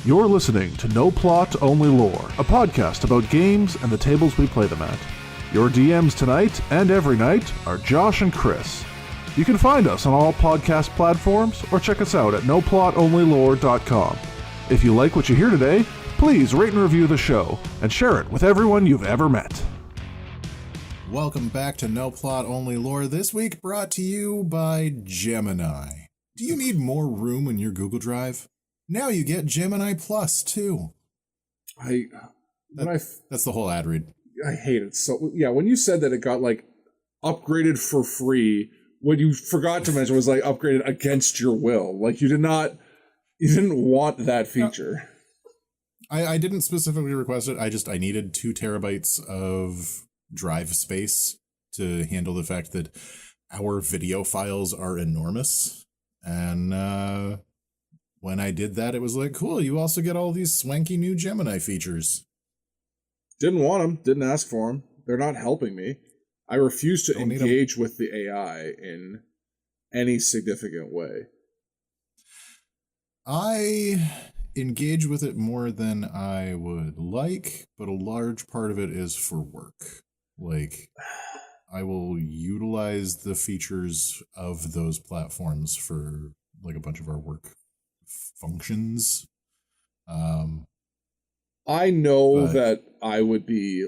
You're listening to No Plot, Only Lore, a podcast about games and the tables we play them at. Your DMs tonight and every night are Josh and Kris. You can find us on all podcast platforms or check us out at noplotonlylore.com. If you like what you hear today, please rate and review the show and share it with everyone you've ever met. Welcome back to No Plot, Only Lore, this week brought to you by Gemini. Do you need more room in your Google Drive? Now you get Gemini Plus, too. That's the whole ad read. I hate it. So, yeah, when you said that it got, upgraded for free, what you forgot to mention was, upgraded against your will. You didn't want that feature. No. I didn't specifically request it. I needed 2 terabytes of drive space to handle the fact that our video files are enormous. And, when I did that, it was like, cool, you also get all these swanky new Gemini features. Didn't want them, didn't ask for them. They're not helping me. I refuse to engage with the AI in any significant way. I engage with it more than I would like, but a large part of it is for work. I will utilize the features of those platforms for, a bunch of our work functions. I know that I would be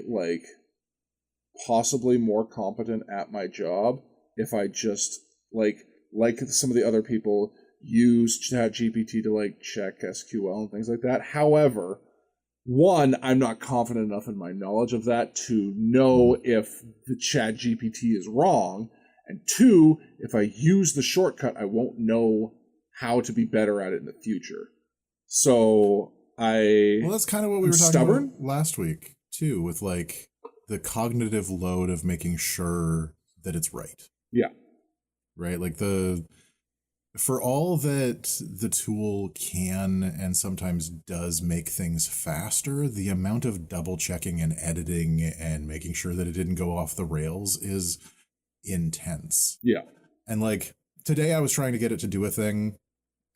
possibly more competent at my job if I just like some of the other people use ChatGPT to check SQL and things like that. However, one, I'm not confident enough in my knowledge of that to know if the ChatGPT is wrong, and 2, if I use the shortcut, I won't know how to be better at it in the future. So that's kind of what we were talking about last week too, with the cognitive load of making sure that it's right. Yeah. Right? For all that the tool can and sometimes does make things faster, the amount of double checking and editing and making sure that it didn't go off the rails is intense. Yeah. And today I was trying to get it to do a thing,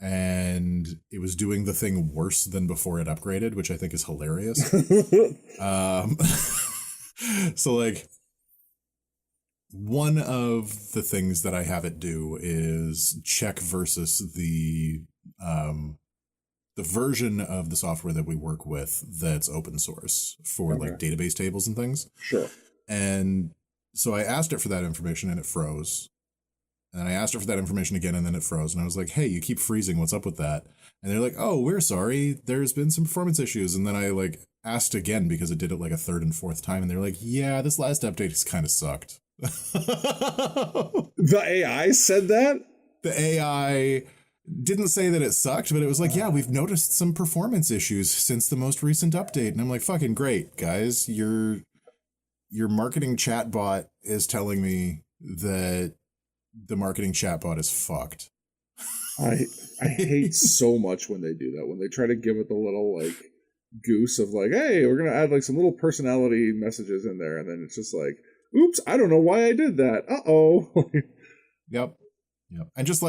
and it was doing the thing worse than before it upgraded, which I think is hilarious. So one of the things that I have it do is check versus the version of the software that we work with that's open source for database tables and things. Sure. And so I asked it for that information and it froze. And then I asked her for that information again, and then it froze. And I was like, hey, you keep freezing. What's up with that? And they're like, oh, we're sorry. There's been some performance issues. And then I asked again because it did it a third and fourth time. And they're like, yeah, this last update has kind of sucked. The AI said that? The AI didn't say that it sucked, but it was yeah, we've noticed some performance issues since the most recent update. And I'm like, fucking great, guys. Your marketing chatbot is telling me that the marketing chatbot is fucked. I hate so much when they do that, when they try to give it the little goose of hey, we're gonna add some little personality messages in there, and then it's just oops, I don't know why I did that. Uh-oh. Yep. And just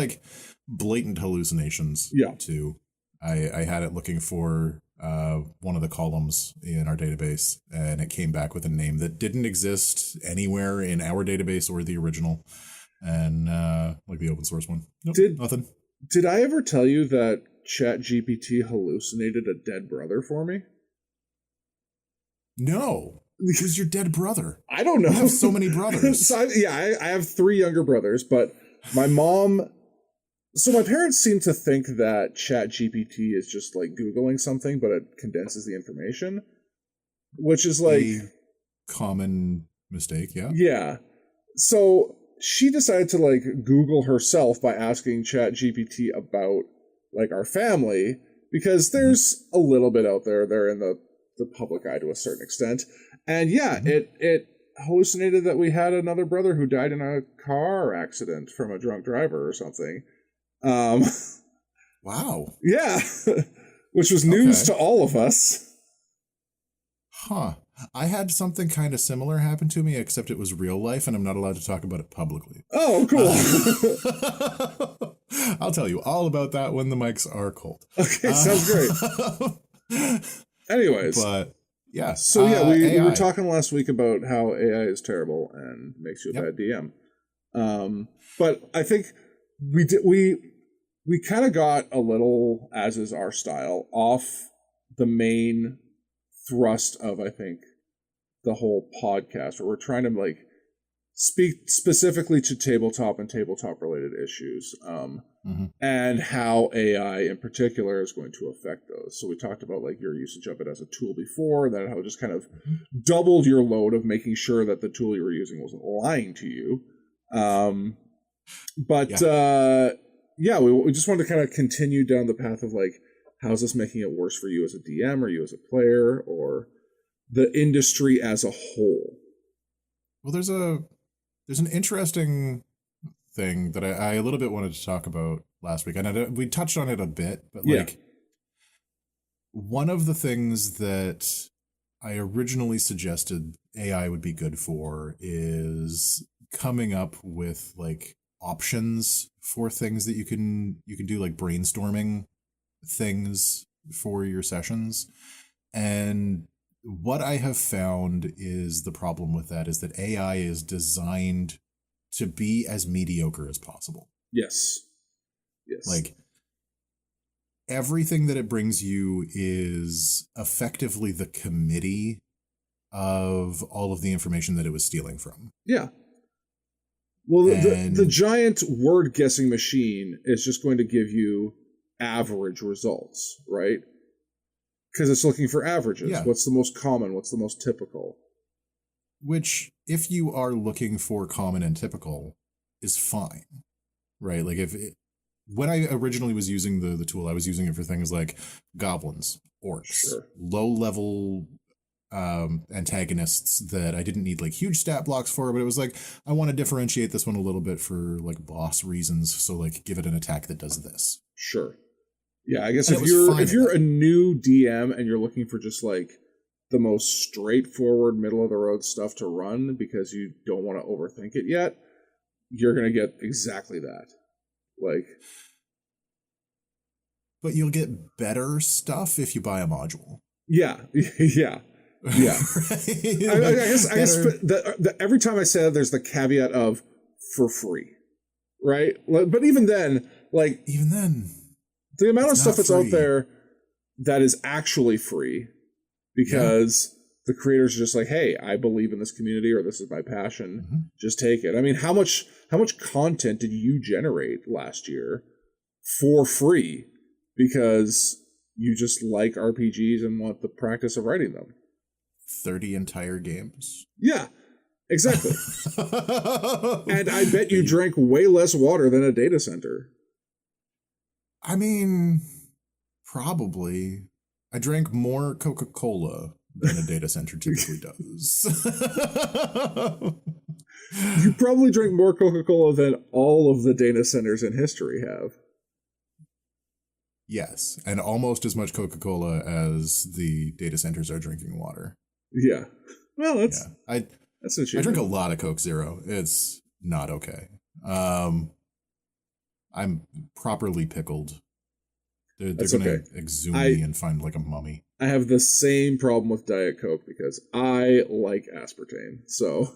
blatant hallucinations. Yeah. Too. I had it looking for one of the columns in our database, and it came back with a name that didn't exist anywhere in our database or the original. And the open source one. Nope, nothing. Did I ever tell you that ChatGPT hallucinated a dead brother for me? No. Who's your dead brother? I don't know. I have so many brothers. I have 3 younger brothers, but my mom... So my parents seem to think that ChatGPT is just Googling something, but it condenses the information, which is a common mistake, yeah? Yeah. So she decided to Google herself by asking ChatGPT about our family, because there's a little bit out there. They're in the public eye to a certain extent. And yeah, it hallucinated that we had another brother who died in a car accident from a drunk driver or something. Wow. Yeah. Which was news to all of us. Huh. I had something kind of similar happen to me, except it was real life, and I'm not allowed to talk about it publicly. Oh, cool. I'll tell you all about that when the mics are cold. Okay, sounds great. Anyways, but yeah. So yeah, we were AI. talking last week about how AI is terrible and makes you a bad DM. But I think we kind of got a little, as is our style, off the main thrust of, I think, the whole podcast, where we're trying to like speak specifically to tabletop and tabletop related issues, and how AI in particular is going to affect those. So we talked about like your usage of it as a tool before, and then how it just kind of doubled your load of making sure that the tool you were using wasn't lying to you. We just wanted to kind of continue down the path of like, how's this making it worse for you as a DM or you as a player or the industry as a whole? Well, there's an interesting thing that I a little bit wanted to talk about last week, and we touched on it a bit, but like one of the things that I originally suggested AI would be good for is coming up with like options for things that you can do, like brainstorming things for your sessions. And what I have found is the problem with that is that AI is designed to be as mediocre as possible. Yes. Like everything that it brings you is effectively the committee of all of the information that it was stealing from. Yeah. Well, the giant word guessing machine is just going to give you average results, right? Because it's looking for averages. Yeah. What's the most common? What's the most typical? Which, if you are looking for common and typical, is fine, right? Like when I originally was using the tool, I was using it for things like goblins, orcs, low-level antagonists that I didn't need like huge stat blocks for, but it was like, I want to differentiate this one a little bit for like boss reasons, so like give it an attack that does this. Sure. Yeah, I guess if you're a new DM and you're looking for just like the most straightforward middle of the road stuff to run because you don't want to overthink it yet, you're going to get exactly that. Like, but you'll get better stuff if you buy a module. Yeah. Yeah. Right? I guess every time I say that, there's the caveat of for free, right? But even then, the amount of stuff that's out there that is actually free because the creators are just like, hey, I believe in this community or this is my passion. Just take it. I mean, how much content did you generate last year for free because you just like RPGs and want the practice of writing them? 30 entire games. Yeah, exactly. And I bet you drank way less water than a data center. I mean, probably. I drank more Coca-Cola than a data center typically does. You probably drink more Coca-Cola than all of the data centers in history have. Yes, and almost as much Coca-Cola as the data centers are drinking water. Yeah. Well, that's I drink a lot of Coke Zero. It's not okay. I'm properly pickled. They're going to exhume me and find like a mummy. I have the same problem with Diet Coke because I like aspartame. So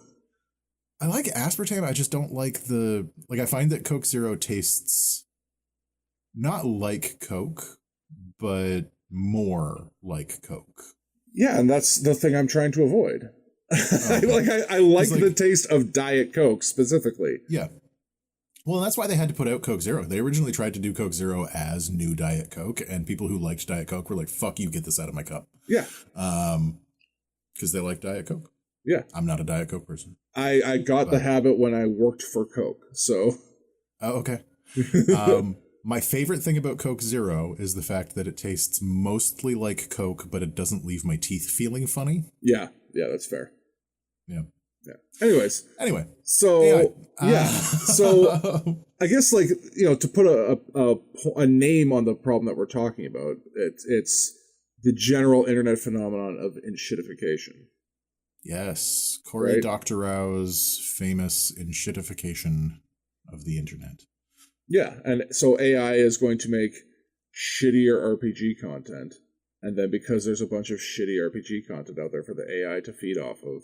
I like aspartame. I just don't like I find that Coke Zero tastes not like Coke, but more like Coke. Yeah, and that's the thing I'm trying to avoid. Okay. I like the taste of Diet Coke specifically. Yeah. Well, that's why they had to put out Coke Zero. They originally tried to do Coke Zero as new Diet Coke, and people who liked Diet Coke were like, fuck you, get this out of my cup. Yeah. Because they like Diet Coke. Yeah. I'm not a Diet Coke person. I got the habit when I worked for Coke, so. Oh, okay. My favorite thing about Coke Zero is the fact that it tastes mostly like Coke, but it doesn't leave my teeth feeling funny. Yeah, that's fair. Yeah. Anyway. So, so I guess to put a name on the problem that we're talking about, it's the general internet phenomenon of enshittification. Yes, Cory Doctorow's famous enshittification of the internet. Yeah, and so AI is going to make shittier RPG content And then because there's a bunch of shitty RPG content out there for the AI to feed off of,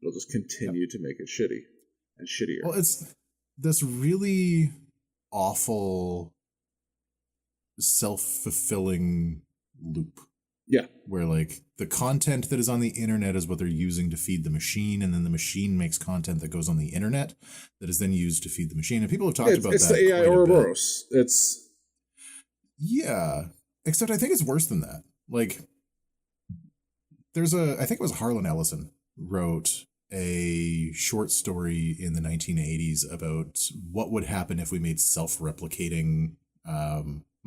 it'll just continue to make it shitty and shittier. Well, it's this really awful self-fulfilling loop. Yeah. Where like the content that is on the internet is what they're using to feed the machine, and then the machine makes content that goes on the internet that is then used to feed the machine. And people have talked about it's that. It's the AI quite a bit. Ouroboros. Yeah. Except I think it's worse than that. Like there's I think it was Harlan Ellison wrote a short story in the 1980s about what would happen if we made self-replicating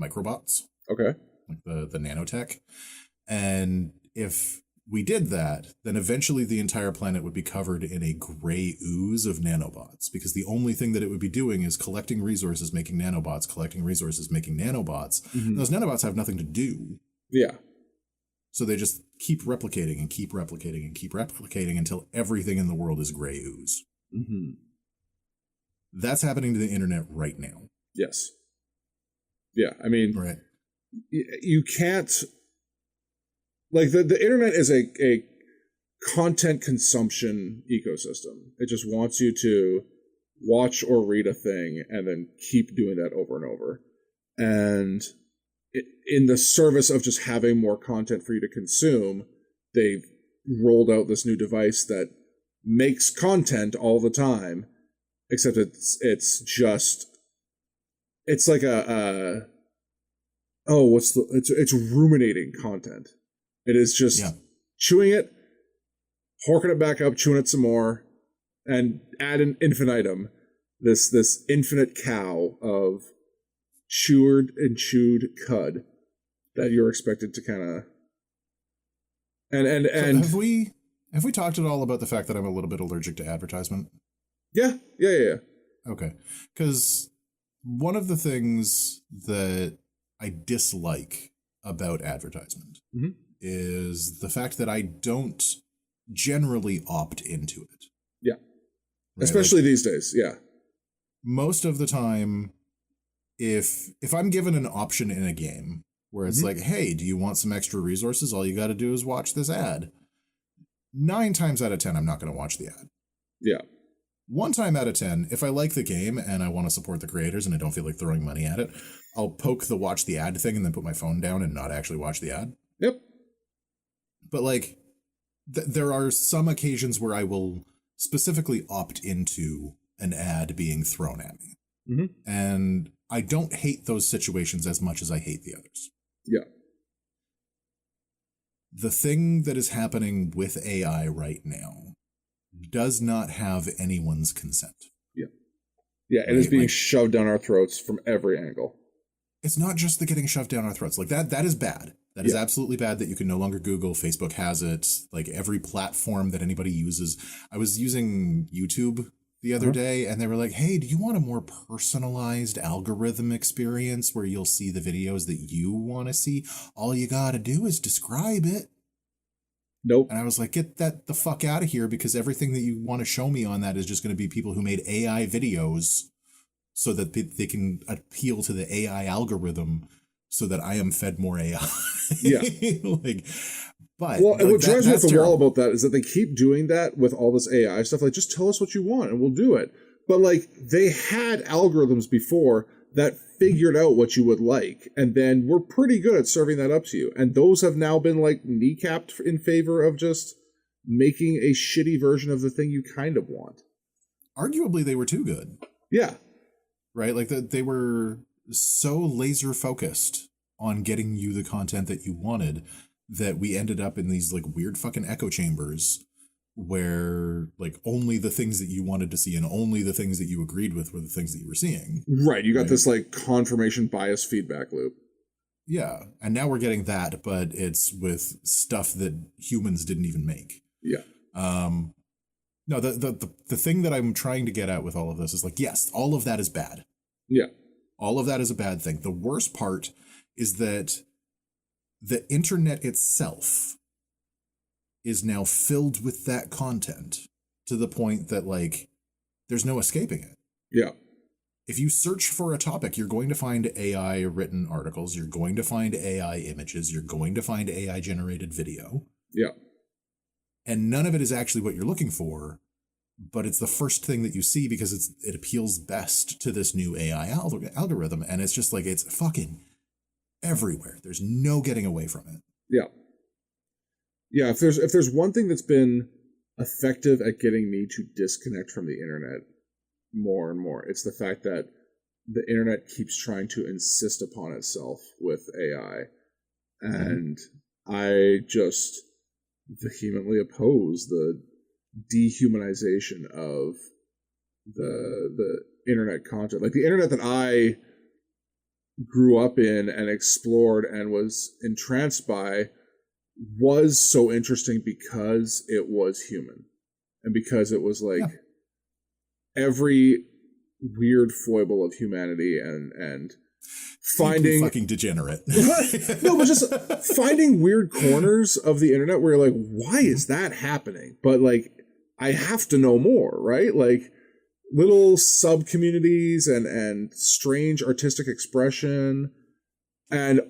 microbots. Okay. Like the nanotech. And if we did that, then eventually the entire planet would be covered in a gray ooze of nanobots, because the only thing that it would be doing is collecting resources, making nanobots, collecting resources, making nanobots. Mm-hmm. Those nanobots have nothing to do. Yeah. So they just keep replicating and keep replicating and keep replicating until everything in the world is gray ooze. Mm-hmm. That's happening to the internet right now. Yes. Yeah, I mean, right. You can't, like, the internet is a content consumption ecosystem. It just wants you to watch or read a thing and then keep doing that over and over. And in the service of just having more content for you to consume, they've rolled out this new device that makes content all the time, except it's like it's ruminating content. It is just chewing it, horking it back up, chewing it some more, and ad infinitum, this infinite cow of chewed and chewed cud that you're expected to kind of and So have we talked at all about the fact that I'm a little bit allergic to advertisement? Yeah. Okay, because one of the things that I dislike about advertisement is the fact that I don't generally opt into it. Yeah. Right? Especially these days, yeah. Most of the time, if I'm given an option in a game where it's like, hey, do you want some extra resources? All you got to do is watch this ad. 9 times out of 10, I'm not going to watch the ad. Yeah. 1 time out of 10, if I like the game and I want to support the creators and I don't feel like throwing money at it, I'll poke the watch the ad thing and then put my phone down and not actually watch the ad. Yep. But like, there are some occasions where I will specifically opt into an ad being thrown at me. Mm-hmm. And I don't hate those situations as much as I hate the others. Yeah. The thing that is happening with AI right now does not have anyone's consent. Yeah. Yeah, it is being shoved down our throats from every angle. It's not just the getting shoved down our throats. Like that is bad. That is absolutely bad that you can no longer Google. Facebook has it. Like every platform that anybody uses. I was using YouTube the other day and they were like, hey, do you want a more personalized algorithm experience where you'll see the videos that you want to see? All you got to do is describe it. Nope. And I was like, get that the fuck out of here, because everything that you want to show me on that is just going to be people who made AI videos so that they can appeal to the AI algorithm so that I am fed more AI. Yeah. But what drives me up the terrible. wall about that is that they keep doing that with all this AI stuff. Like, just tell us what you want and we'll do it. But like, they had algorithms before that figured out what you would like, and then we're pretty good at serving that up to you. And those have now been like kneecapped in favor of just making a shitty version of the thing you kind of want. Arguably, they were too good. Yeah. Right? Like they were so laser focused on getting you the content that you wanted that we ended up in these like weird fucking echo chambers where like only the things that you wanted to see and only the things that you agreed with were the things that you were seeing. Right. You got this like confirmation bias feedback loop. Yeah. And now we're getting that, but it's with stuff that humans didn't even make. Yeah. No, the thing that I'm trying to get at with all of this is like, yes, all of that is bad. Yeah. All of that is a bad thing. The worst part is that the internet itself is now filled with that content to the point that like there's no escaping it. Yeah. if you search for a topic, you're going to find AI written articles, you're going to find AI images, you're going to find AI generated video. Yeah. And none of it is actually what you're looking for, but it's the first thing that you see because it appeals best to this new AI algorithm. And it's just like, it's fucking everywhere. There's no getting away from it. Yeah. Yeah. If there's one thing that's been effective at getting me to disconnect from the internet more and more, it's the fact that the internet keeps trying to insist upon itself with AI. And I just vehemently oppose the dehumanization of the internet content. Like the internet that I grew up in and explored and was entranced by was so interesting because it was human and because it was like every weird foible of humanity and finding fucking degenerate. No, but just finding weird corners of the internet where you're like, why is that happening? But like, I have to know more, right? Like little sub communities and strange artistic expression, and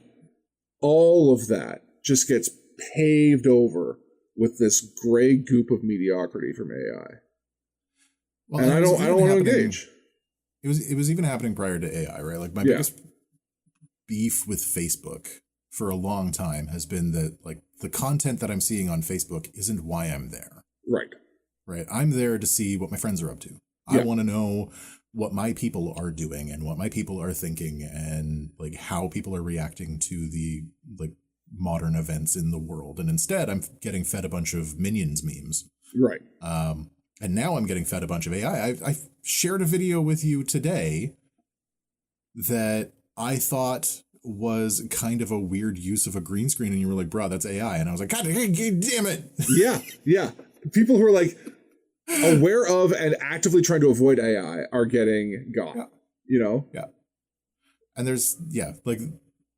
all of that just gets paved over with this gray goop of mediocrity from AI. Well, and I don't want to engage. It was even happening prior to AI, right? Like my biggest beef with Facebook for a long time has been that like the content that I'm seeing on Facebook isn't why I'm there. Right. I'm there to see what my friends are up to. I want to know what my people are doing and what my people are thinking and like how people are reacting to the like modern events in the world. And instead I'm getting fed a bunch of Minions memes. Right. And now I'm getting fed a bunch of AI. I shared a video with you today that I thought was kind of a weird use of a green screen. And you were like, bro, that's AI. And I was like, God damn it. Yeah. People who are like aware of and actively trying to avoid AI are getting got, you know? Yeah. And there's, like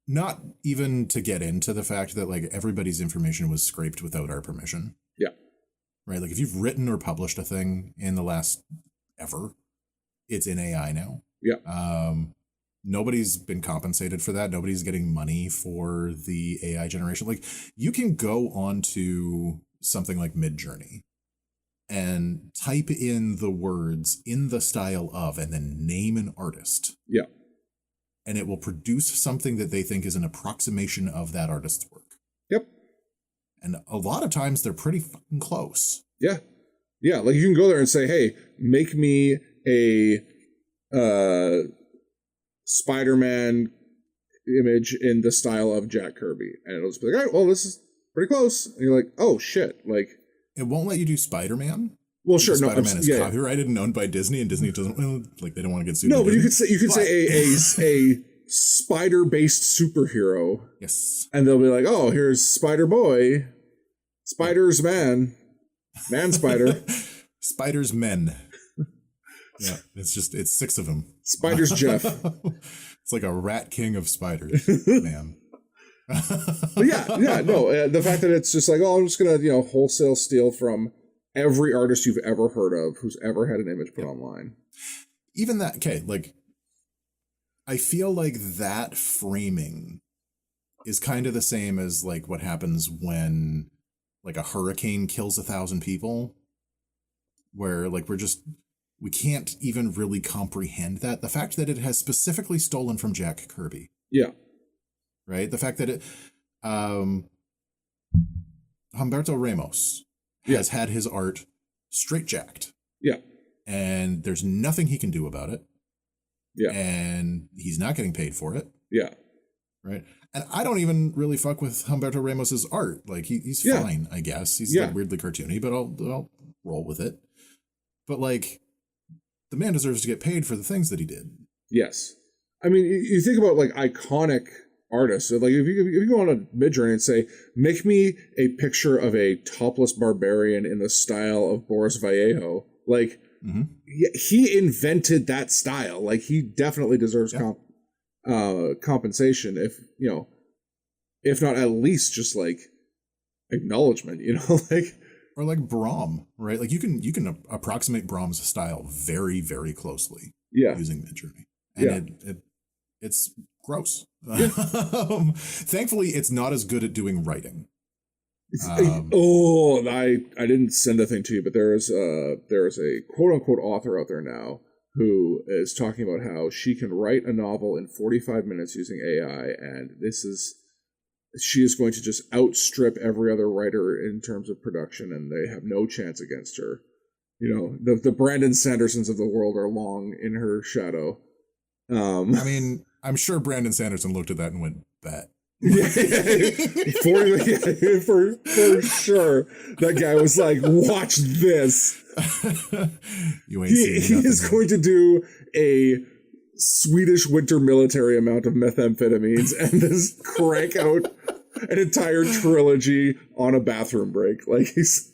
not even to get into the fact that like everybody's information was scraped without our permission. Yeah. Right. Like if you've written or published a thing in the last ever, it's in AI now. Yeah. Nobody's been compensated for that. Nobody's getting money for the AI generation. Like you can go onto something like Midjourney and type in the words in the style of, and then name an artist. Yeah. And it will produce something that they think is an approximation of that artist's work. Yep. And a lot of times they're pretty fucking close. Yeah. Yeah. Like you can go there and say, hey, make me a Spider-Man image in the style of Jack Kirby. And it'll just be like, all right, well, this is pretty close. And you're like, oh shit. Like it won't let you do Spider-Man. Well, sure. No, Spider-Man is copyrighted and owned by Disney, and Disney doesn't like they don't want to get sued. No, but you could say a spider-based superhero. Yes. And they'll be like, oh, here's Spider Boy, Spider's Man Spider, Spider's Men. Yeah, it's 6 of them. Spider's Jeff. It's like a rat king of spiders, man. But no, the fact that it's just like, oh, I'm just gonna wholesale steal from every artist you've ever heard of who's ever had an image put online. Even that, okay, like I feel like that framing is kind of the same as like what happens when like a hurricane kills 1,000 people, where like we can't even really comprehend that. The fact that it has specifically stolen from Jack Kirby. Yeah. Right? The fact that it Humberto Ramos has had his art straitjacked. Yeah. And there's nothing he can do about it. Yeah. And he's not getting paid for it. Yeah. Right. And I don't even really fuck with Humberto Ramos's art. Like he's fine, I guess. He's like weirdly cartoony, but I'll roll with it. But like the man deserves to get paid for the things that he did. Yes. I mean, you think about like iconic artists. So like if you go on a Midjourney and say, make me a picture of a topless barbarian in the style of Boris Vallejo, like he invented that style. Like he definitely deserves compensation, if not at least just like acknowledgement, like. Or like Brahm, right? Like you can approximate Brahm's style very, very closely using Midjourney. And it's gross. Thankfully, it's not as good at doing writing. I didn't send a thing to you, but there is a quote unquote author out there now who is talking about how she can write a novel in 45 minutes using AI, and she is going to just outstrip every other writer in terms of production, and they have no chance against her. You know, the Brandon Sandersons of the world are long in her shadow. I mean, I'm sure Brandon Sanderson looked at that and went, bet. For sure. That guy was like, watch this. You ain't seen He is going to do a Swedish winter military amount of methamphetamines and just crank out an entire trilogy on a bathroom break. Like he's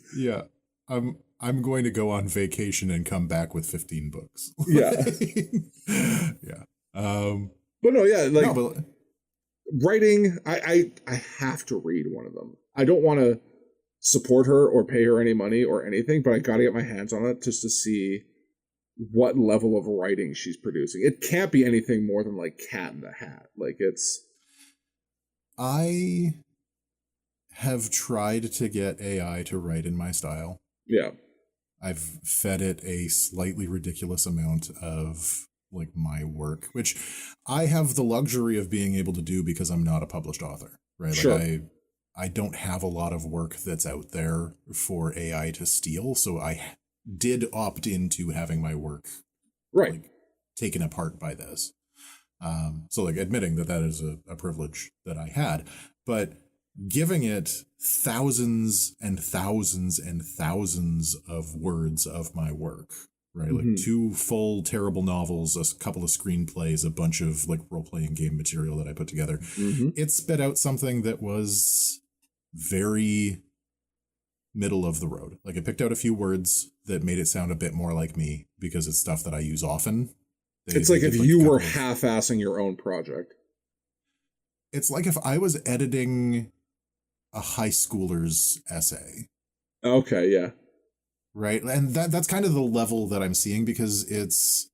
I'm going to go on vacation and come back with 15 books. Yeah. Yeah. But no, yeah, like writing, I have to read one of them. I don't want to support her or pay her any money or anything, but I got to get my hands on it just to see what level of writing she's producing. It can't be anything more than like Cat in the Hat. Like I have tried to get AI to write in my style. Yeah. I've fed it a slightly ridiculous amount of like my work, which I have the luxury of being able to do because I'm not a published author, right? Sure. Like I don't have a lot of work that's out there for AI to steal, so I did opt into having my work like, taken apart by this. So like admitting that is a privilege that I had, but giving it thousands and thousands and thousands of words of my work, right? Like 2 full terrible novels, a couple of screenplays, a bunch of like role-playing game material that I put together. It spit out something that was very middle of the road. Like it picked out a few words that made it sound a bit more like me because it's stuff that I use often. It's like if you were half-assing your own project. It's like if I was editing a high schooler's essay. Okay, yeah. Right? And that's kind of the level that I'm seeing because it's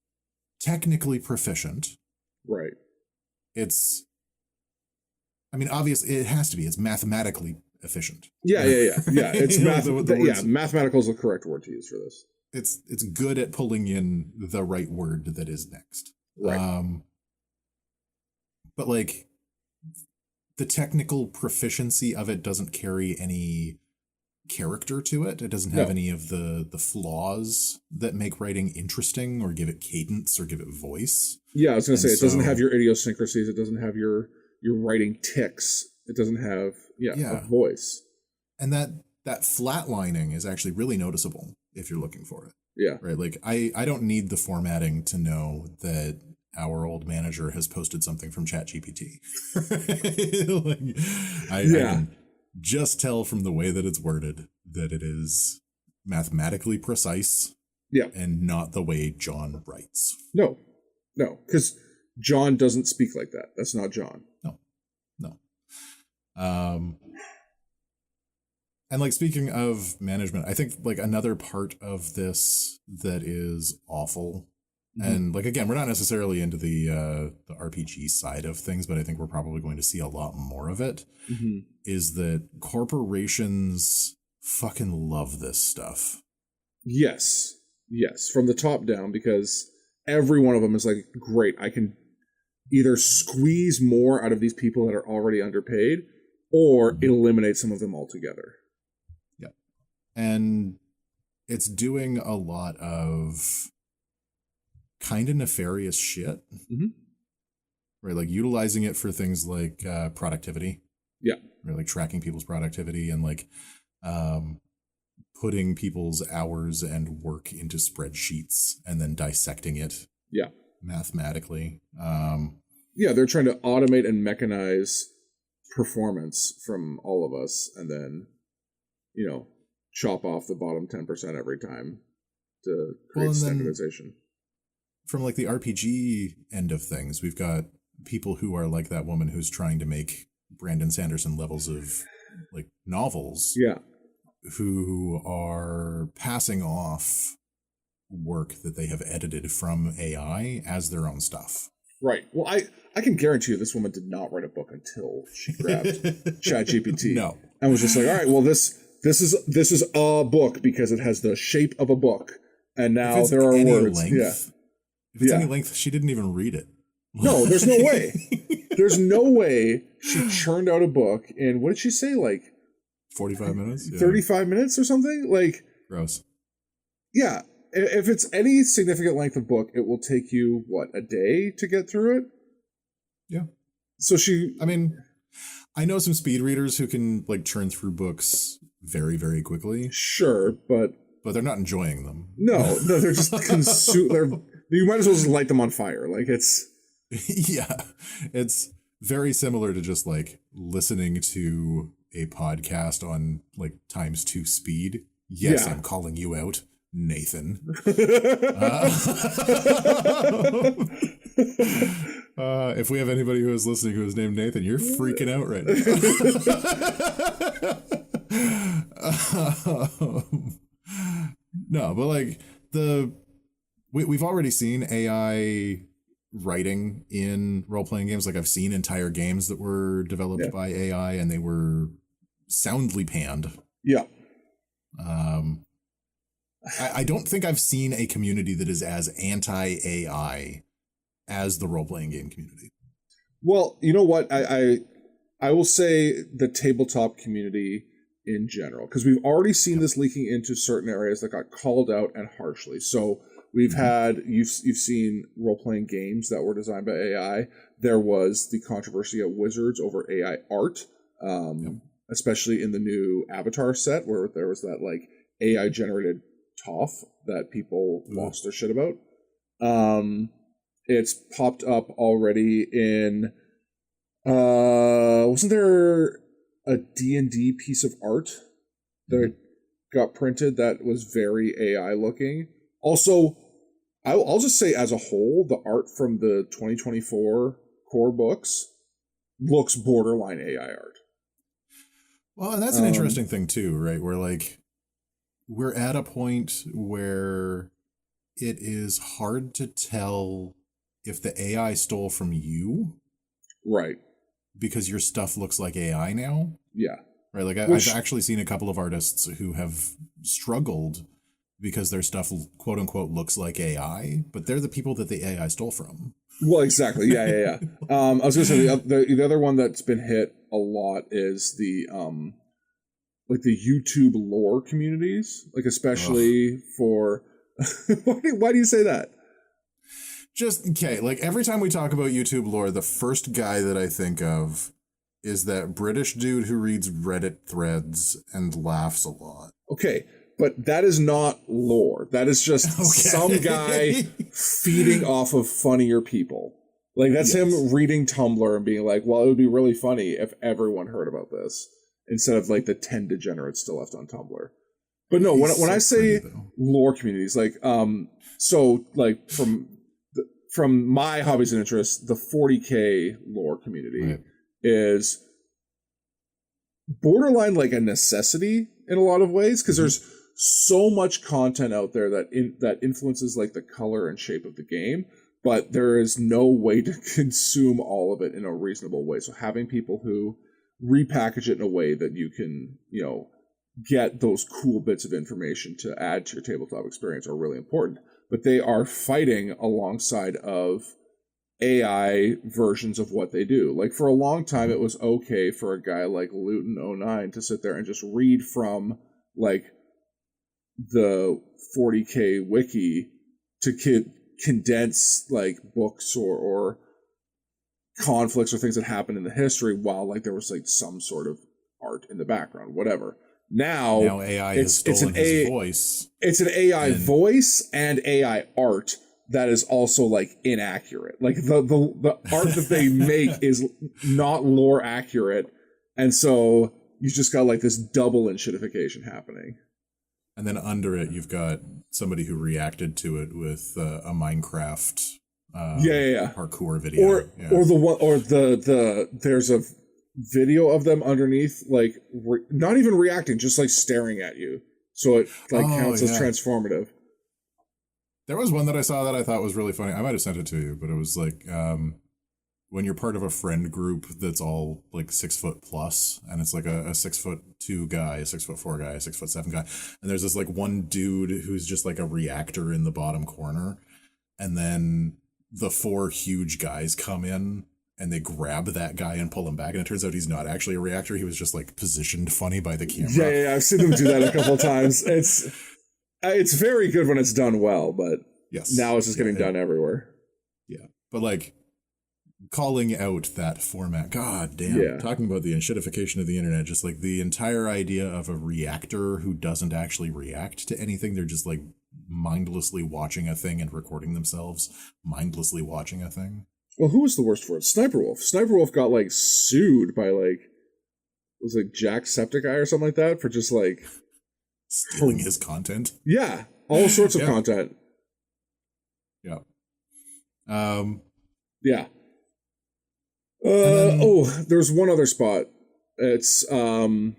technically proficient. Right. I mean, obviously it has to be. It's mathematically efficient. Yeah. It's mathematical is the correct word to use for this. It's good at pulling in the right word that is next. Right. But like the technical proficiency of it doesn't carry any character to it. It doesn't have any of the flaws that make writing interesting or give it cadence or give it voice. Yeah, I was going to say, it doesn't have your idiosyncrasies. It doesn't have your writing tics. It doesn't have a voice. And that flatlining is actually really noticeable if you're looking for it. Yeah. Right. Like I don't need the formatting to know that our old manager has posted something from ChatGPT. I can just tell from the way that it's worded that it is mathematically precise. Yeah. And not the way John writes. No, because John doesn't speak like that. That's not John. No. And like speaking of management, I think like another part of this that is awful, and like again, we're not necessarily into the RPG side of things, but I think we're probably going to see a lot more of it. Is that corporations fucking love this stuff. Yes, from the top down, because every one of them is like, great, I can either squeeze more out of these people that are already underpaid or eliminate some of them altogether. Yeah. And it's doing a lot of kind of nefarious shit. Right, like utilizing it for things like productivity. Yeah. Right, like tracking people's productivity and like putting people's hours and work into spreadsheets and then dissecting it. Yeah. Mathematically. They're trying to automate and mechanize performance from all of us and then, chop off the bottom 10% every time to create standardization. From like the RPG end of things, we've got people who are like that woman who's trying to make Brandon Sanderson levels of like novels. Yeah. Who are passing off work that they have edited from AI as their own stuff. Right. Well, I can guarantee you this woman did not write a book until she grabbed ChatGPT. No. And was just like, all right, well, this is a book because it has the shape of a book, and now there are words. Length, if it's any length, she didn't even read it. No, there's no way. There's no way she churned out a book in, what did she say, like 45 minutes? Yeah. 35 minutes or something? Like, gross. Yeah. If it's any significant length of book, it will take you, what, a day to get through it? Yeah. So I know some speed readers who can like churn through books very, very quickly. Sure, but they're not enjoying them. No, they're just you might as well just light them on fire. Like it's yeah. It's very similar to just like listening to a podcast on like ×2 speed. Yes, yeah. I'm calling you out, Nathan. If we have anybody who is listening who is named Nathan, you're freaking out right now. No, but like we've already seen AI writing in role-playing games. Like I've seen entire games that were developed by AI and they were soundly panned. Yeah. I don't think I've seen a community that is as anti-AI as the role-playing game community. Well, you know what? I will say the tabletop community in general, because we've already seen this leaking into certain areas that got called out and harshly. So we've had, you've seen role-playing games that were designed by AI. There was the controversy at Wizards over AI art, especially in the new Avatar set, where there was that like AI-generated toff that people lost their shit about. It's popped up already in wasn't there a D&D piece of art that got printed that was very AI looking? Also, I'll just say as a whole, the art from the 2024 core books looks borderline AI art. Well, and that's an interesting thing too, right? Where like we're at a point where it is hard to tell if the AI stole from you. Right. Because your stuff looks like AI now. Yeah. Right. Like I've actually seen a couple of artists who have struggled because their stuff, quote unquote, looks like AI, but they're the people that the AI stole from. Well, exactly. Yeah. I was going to say the other one that's been hit a lot is the like the YouTube lore communities, like especially for why do you say that? Just, okay, like every time we talk about YouTube lore, the first guy that I think of is that British dude who reads Reddit threads and laughs a lot. Okay, but that is not lore. That is just some guy feeding off of funnier people. Like that's him reading Tumblr and being like, well, it would be really funny if everyone heard about this, instead of like the 10 degenerates still left on Tumblr. But no, when I say lore communities, like so like from my hobbies and interests, the 40K lore community is borderline like a necessity in a lot of ways, because there's so much content out there that influences like the color and shape of the game, but there is no way to consume all of it in a reasonable way. So having people who repackage it in a way that you can, get those cool bits of information to add to your tabletop experience are really important. But they are fighting alongside of AI versions of what they do. Like for a long time, it was okay for a guy like Luton09 to sit there and just read from like the 40K wiki to condense like books or conflicts or things that happened in the history while like there was like some sort of art in the background, whatever. Now AI has stolen his voice. It's an AI voice and AI art that is also like inaccurate. Like the art that they make is not lore accurate, and so you just got like this double enshittification happening. And then under it, you've got somebody who reacted to it with a Minecraft parkour video, or the one, or the there's a video of them underneath, like not even reacting, just like staring at you, so it like counts as transformative. There was one that I saw that I thought was really funny. I might have sent it to you, but it was like when you're part of a friend group that's all like 6 foot plus, and it's like a 6'2" guy, a 6'4" guy, a 6'7" guy, and there's this like one dude who's just like a reactor in the bottom corner, and then the 4 huge guys come in and they grab that guy and pull him back, and it turns out he's not actually a reactor. He was just like positioned funny by the camera. Yeah, I've seen them do that a couple of times. It's very good when it's done well, but yes, now it's just getting done everywhere. Yeah, but like calling out that format, god damn, talking about the enshittification of the internet, just like the entire idea of a reactor who doesn't actually react to anything. They're just like mindlessly watching a thing and recording themselves mindlessly watching a thing. Well, who was the worst for it? Sniper Wolf. Sniper Wolf got like sued by like, it was like Jacksepticeye or something like that for just like stealing his content. Yeah, all sorts of content. Yeah. Yeah. There's one other spot. It's so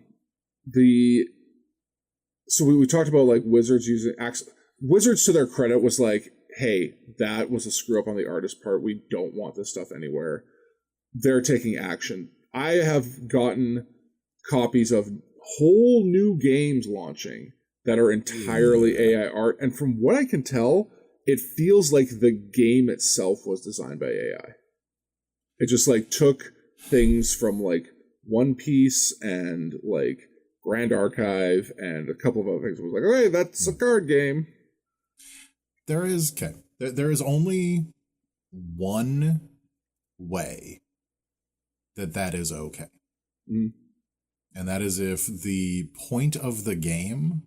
we talked about like Wizards using Wizards, to their credit, was like, hey, that was a screw up on the artist part. We don't want this stuff anywhere. They're taking action. I have gotten copies of whole new games launching that are entirely AI art, and from what I can tell, it feels like the game itself was designed by AI. It just like took things from like One Piece and like Grand Archive and a couple of other things. It was like, okay, that's a card game. There is only one way that is okay. Mm. And that is if the point of the game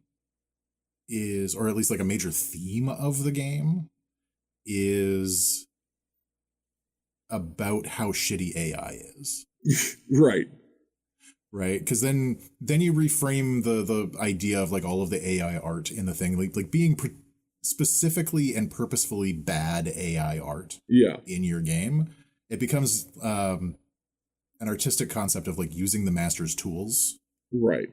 is, or at least like a major theme of the game is about how shitty AI is. Right. Right, because then you reframe the idea of like all of the AI art in the thing, like being specifically and purposefully bad AI art. In your game, it becomes an artistic concept of like using the master's tools. Right.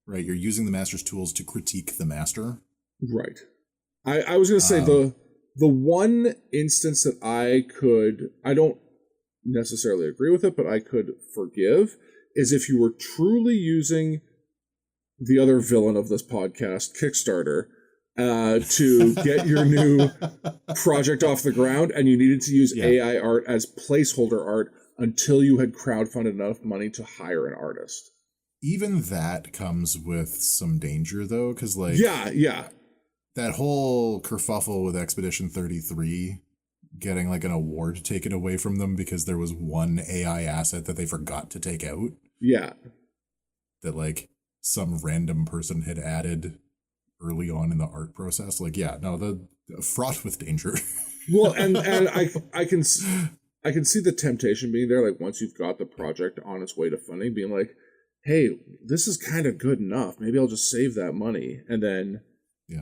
You're using the master's tools to critique the master. Right. I was going to say the one instance that I don't necessarily agree with it, but I could forgive, is if you were truly using the other villain of this podcast, Kickstarter, to get your new project off the ground, and you needed to use AI art as placeholder art until you had crowdfunded enough money to hire an artist. Even that comes with some danger, though, because like that whole kerfuffle with Expedition 33 getting like an award taken away from them because there was one AI asset that they forgot to take out. Yeah. That like some random person had added early on in the art process. Like, the fraught with danger. Well, and I can see the temptation being there, like once you've got the project on its way to funding, being like, hey, this is kind of good enough. Maybe I'll just save that money, and then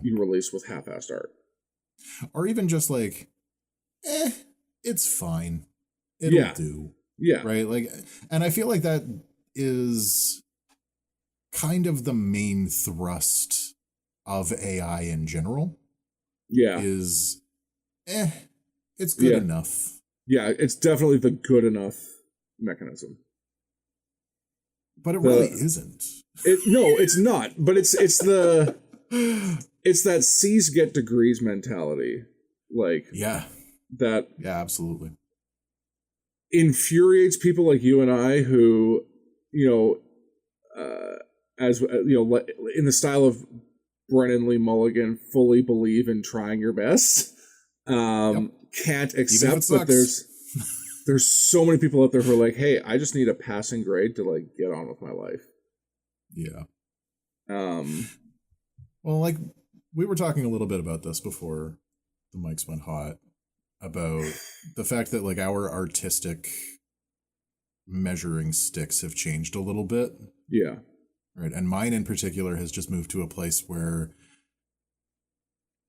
you release with half-assed art. Or even just like, it's fine. It'll do. Yeah. Right? Like, and I feel like that is kind of the main thrust of AI in general. Yeah. Is, it's good enough. Yeah, it's definitely the good enough mechanism. But it really isn't. No, it's not. But it's that C's get degrees mentality. Like, that absolutely infuriates people like you and I who, as in the style of Brennan Lee Mulligan, fully believe in trying your best. Can't accept that there's so many people out there who are like, hey, I just need a passing grade to like get on with my life. Yeah. Well, like we were talking a little bit about this before the mics went hot, about the fact that like our artistic measuring sticks have changed a little bit. Yeah. Right. And mine in particular has just moved to a place where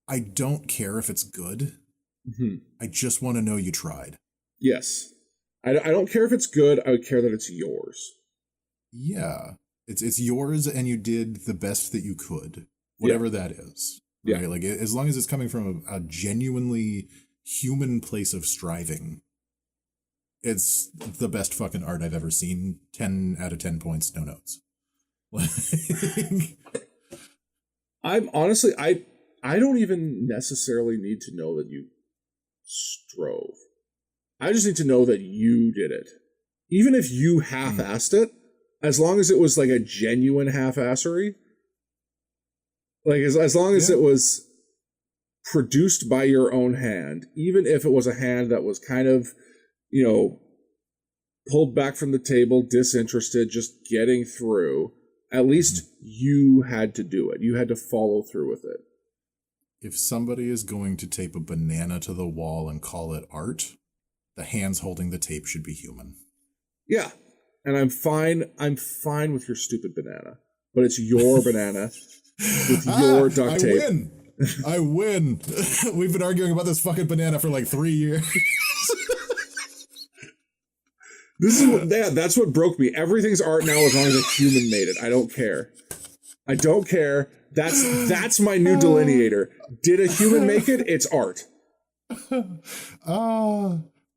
I don't care if it's good. Mm-hmm. I just want to know you tried. Yes. I don't care if it's good. I would care that it's yours. Yeah. It's yours and you did the best that you could. Whatever that is. Yeah. Right? Like, as long as it's coming from a genuinely human place of striving, it's the best fucking art I've ever seen. 10 out of 10 points, no notes. I'm honestly, I don't even necessarily need to know that you strove. I just need to know that you did it. Even if you half-assed it, as long as it was like a genuine half-assery, like as long as it was produced by your own hand, even if it was a hand that was kind of, you know, pulled back from the table, disinterested, just getting through, at least you had to do it. You had to follow through with it. If somebody is going to tape a banana to the wall and call it art, the hands holding the tape should be human. Yeah. And I'm fine with your stupid banana. But it's your banana with your duct tape. I win. We've been arguing about this fucking banana for like 3 years. That's what broke me. Everything's art now as long as a human made it. I don't care. That's my new delineator. Did a human make it? It's art.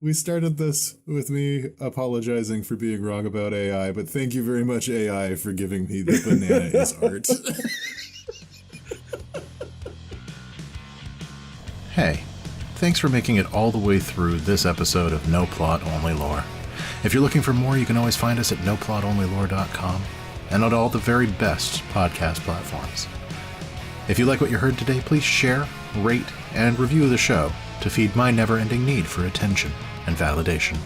We started this with me apologizing for being wrong about AI, but thank you very much, AI, for giving me the banana is art. Hey, thanks for making it all the way through this episode of No Plot, Only Lore. If you're looking for more, you can always find us at noplotonlylore.com and on all the very best podcast platforms. If you like what you heard today, please share, rate, and review the show to feed my never-ending need for attention and validation.